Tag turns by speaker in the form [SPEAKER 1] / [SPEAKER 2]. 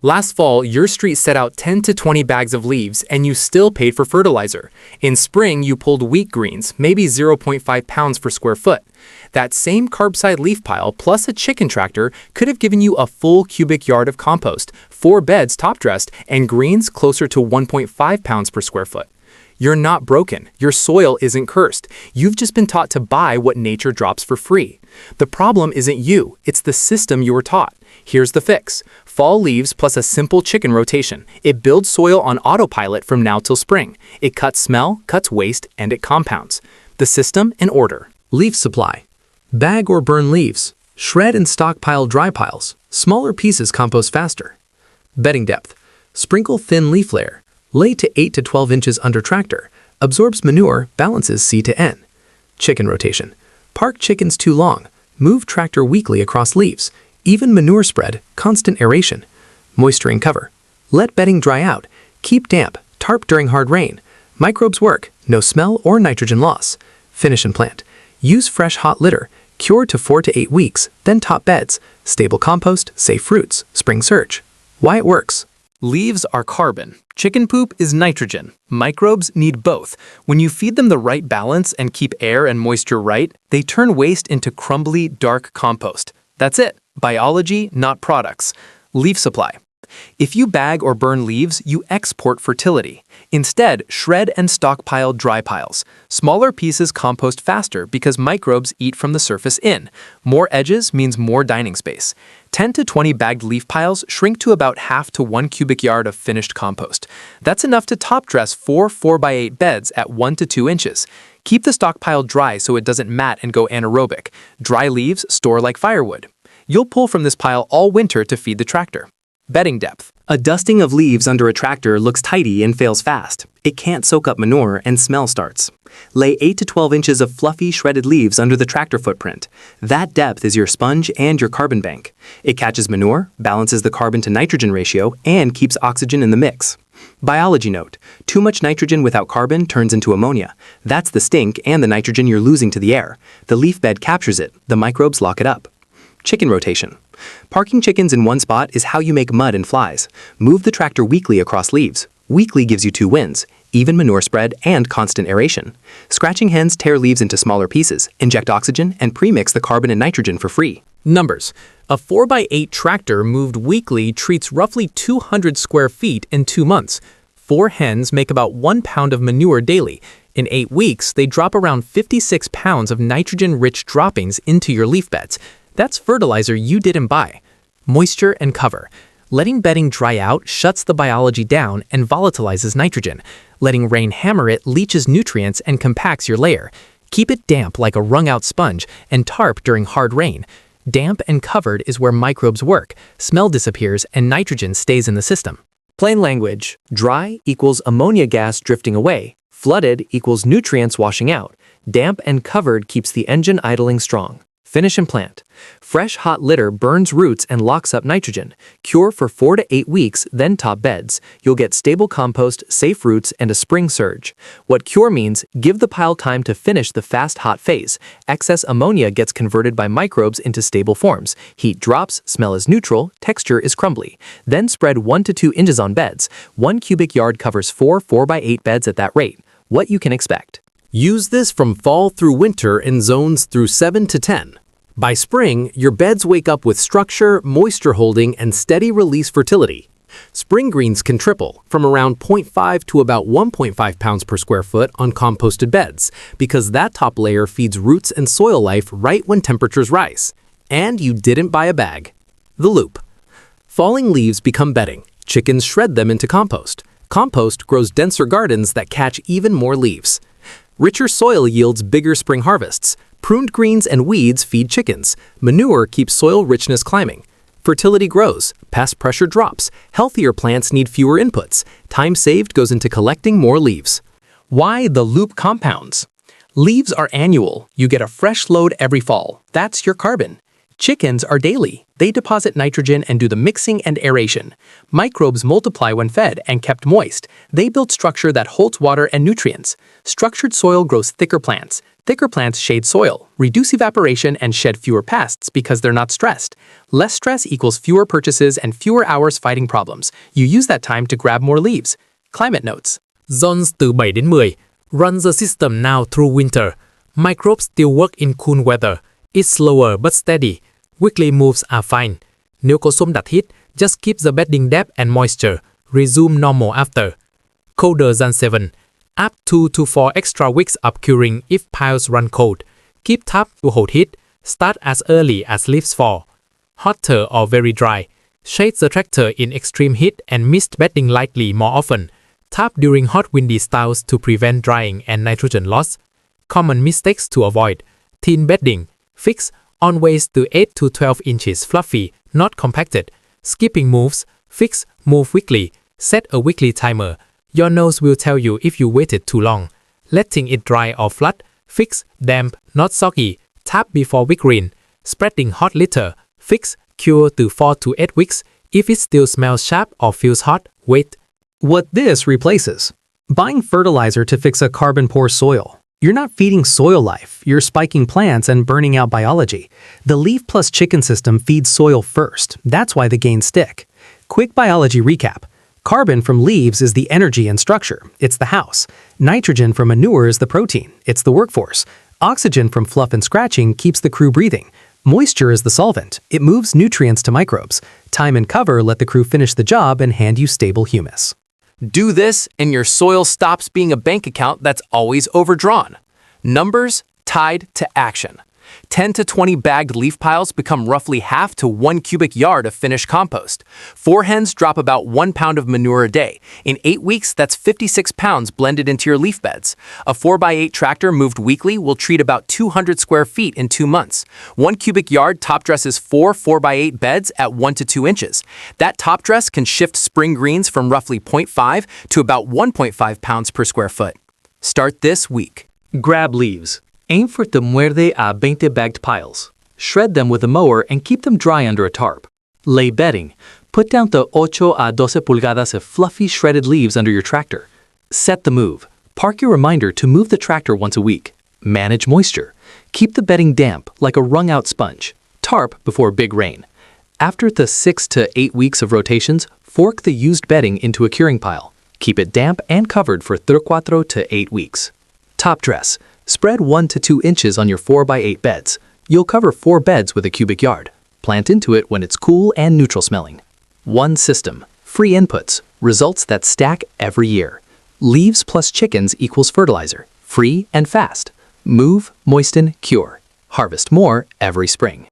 [SPEAKER 1] Last fall, your street set out 10 to 20 bags of leaves and you still paid for fertilizer. In spring, you pulled wheat greens, maybe 0.5 pounds per square foot. That same curbside leaf pile plus a chicken tractor could have given you a full cubic yard of compost, 4 beds top-dressed, and greens closer to 1.5 pounds per square foot. You're not broken. Your soil isn't cursed. You've just been taught to buy what nature drops for free. The problem isn't you, it's the system you were taught. Here's the fix. Fall leaves plus a simple chicken rotation. It builds soil on autopilot from now till spring. It cuts smell, cuts waste, and it compounds. The system in order.
[SPEAKER 2] Leaf supply. Bag or burn leaves. Shred and stockpile dry piles. Smaller pieces compost faster. Bedding depth. Sprinkle thin leaf layer. Lay to 8 to 12 inches under tractor. Absorbs manure, balances C to N. Chicken rotation. Park chickens too long. Move tractor weekly across leaves. Even manure spread, constant aeration. Moisturing cover. Let bedding dry out. Keep damp, tarp during hard rain. Microbes work, no smell or nitrogen loss. Finish and plant. Use fresh hot litter. Cure to 4 to 8 weeks, then top beds. Stable compost, safe roots, spring surge. Why it works.
[SPEAKER 1] Leaves are carbon. Chicken poop is nitrogen. Microbes need both. When you feed them the right balance and keep air and moisture right, they turn waste into crumbly, dark compost. That's it. Biology, not products. Leaf supply. If you bag or burn leaves, you export fertility. Instead, shred and stockpile dry piles. Smaller pieces compost faster because microbes eat from the surface in. More edges means more dining space. 10 to 20 bagged leaf piles shrink to about half to 1 cubic yard of finished compost. That's enough to top dress 4 4x8 beds at 1 to 2 inches. Keep the stockpile dry so it doesn't mat and go anaerobic. Dry leaves store like firewood. You'll pull from this pile all winter to feed the tractor. Bedding depth. A dusting of leaves under a tractor looks tidy and fails fast. It can't soak up manure and smell starts. Lay 8 to 12 inches of fluffy, shredded leaves under the tractor footprint. That depth is your sponge and your carbon bank. It catches manure, balances the carbon to nitrogen ratio, and keeps oxygen in the mix. Biology note: too much nitrogen without carbon turns into ammonia. That's the stink and the nitrogen you're losing to the air. The leaf bed captures it. The microbes lock it up. Chicken rotation. Parking chickens in one spot is how you make mud and flies. Move the tractor weekly across leaves. Weekly gives you 2 wins: even manure spread and constant aeration. Scratching hens tear leaves into smaller pieces, inject oxygen, and premix the carbon and nitrogen for free. Numbers. A 4x8 tractor moved weekly treats roughly 200 square feet in 2 months. 4 hens make about 1 pound of manure daily. In 8 weeks, they drop around 56 pounds of nitrogen-rich droppings into your leaf beds. That's fertilizer you didn't buy. Moisture and cover. Letting bedding dry out shuts the biology down and volatilizes nitrogen. Letting rain hammer it leaches nutrients and compacts your layer. Keep it damp like a wrung-out sponge and tarp during hard rain. Damp and covered is where microbes work. Smell disappears and nitrogen stays in the system. Plain language: dry equals ammonia gas drifting away. Flooded equals nutrients washing out. Damp and covered keeps the engine idling strong. Finish and plant. Fresh, hot litter burns roots and locks up nitrogen. Cure for 4 to 8 weeks, then top beds. You'll get stable compost, safe roots, and a spring surge. What cure means: give the pile time to finish the fast, hot phase. Excess ammonia gets converted by microbes into stable forms. Heat drops, smell is neutral, texture is crumbly. Then spread 1 to 2 inches on beds. 1 cubic yard covers 4 4x8 beds at that rate. What you can expect. Use this from fall through winter in zones through 7 to 10. By spring, your beds wake up with structure, moisture holding, and steady release fertility. Spring greens can triple, from around 0.5 to about 1.5 pounds per square foot on composted beds, because that top layer feeds roots and soil life right when temperatures rise. And you didn't buy a bag. The loop. Falling leaves become bedding. Chickens shred them into compost. Compost grows denser gardens that catch even more leaves. Richer soil yields bigger spring harvests. Pruned greens and weeds feed chickens. Manure keeps soil richness climbing. Fertility grows. Pest pressure drops. Healthier plants need fewer inputs. Time saved goes into collecting more leaves. Why the loop compounds? Leaves are annual. You get a fresh load every fall. That's your carbon. Chickens are daily. They deposit nitrogen and do the mixing and aeration. Microbes multiply when fed and kept moist. They build structure that holds water and nutrients. Structured soil grows thicker plants. Thicker plants shade soil, reduce evaporation, and shed fewer pests because they're not stressed. Less stress equals fewer purchases and fewer hours fighting problems. You use that time to grab more leaves. Climate notes.
[SPEAKER 2] Zones từ 7 đến 10. Run the system now through winter. Microbes still work in cool weather. It's slower but steady. Weekly moves are fine. Nếu có xôm đặt hit, just keep the bedding depth and moisture. Resume normal after. Colder than 7. Up 2 to 4 extra weeks of curing if piles run cold. Keep tarp to hold heat. Start as early as leaves fall. Hotter or very dry. Shade the tractor in extreme heat and mist bedding lightly more often. Tarp during hot windy styles to prevent drying and nitrogen loss. Common mistakes to avoid. Thin bedding. Fix on waist to 8 to 12 inches fluffy, not compacted. Skipping moves. Fix, move weekly. Set a weekly timer. Your nose will tell you if you waited too long. Letting it dry or flood. Fix, damp, not soggy. Tap before week rain. Spreading hot litter. Fix, cure to 4 to 8 weeks. If it still smells sharp or feels hot, wait.
[SPEAKER 1] What this replaces. Buying fertilizer to fix a carbon-poor soil. You're not feeding soil life, you're spiking plants and burning out biology. The leaf plus chicken system feeds soil first. That's why the gains stick. Quick biology recap. Carbon from leaves is the energy and structure. It's the house. Nitrogen from manure is the protein. It's the workforce. Oxygen from fluff and scratching keeps the crew breathing. Moisture is the solvent. It moves nutrients to microbes. Time and cover let the crew finish the job and hand you stable humus. Do this and your soil stops being a bank account that's always overdrawn. Numbers tied to action. 10 to 20 bagged leaf piles become roughly half to 1 cubic yard of finished compost. 4 hens drop about 1 pound of manure a day. In 8 weeks, that's 56 pounds blended into your leaf beds. A 4x8 tractor moved weekly will treat about 200 square feet in 2 months. 1 cubic yard top dresses 4 4x8 beds at 1 to 2 inches. That top dress can shift spring greens from roughly 0.5 to about 1.5 pounds per square foot. Start this week. Grab leaves. Aim for the muerde a 20 bagged piles. Shred them with a mower and keep them dry under a tarp. Lay bedding. Put down the 8 a 12 pulgadas of fluffy shredded leaves under your tractor. Set the move. Park your reminder to move the tractor once a week. Manage moisture. Keep the bedding damp like a wrung-out sponge. Tarp before big rain. After the 6 to 8 weeks of rotations, fork the used bedding into a curing pile. Keep it damp and covered for 4 to 8 weeks. Top dress. Spread 1 to 2 inches on your 4x8 beds. You'll cover 4 beds with a cubic yard. Plant into it when it's cool and neutral smelling. One system. Free inputs. Results that stack every year. Leaves plus chickens equals fertilizer. Free and fast. Move, moisten, cure. Harvest more every spring.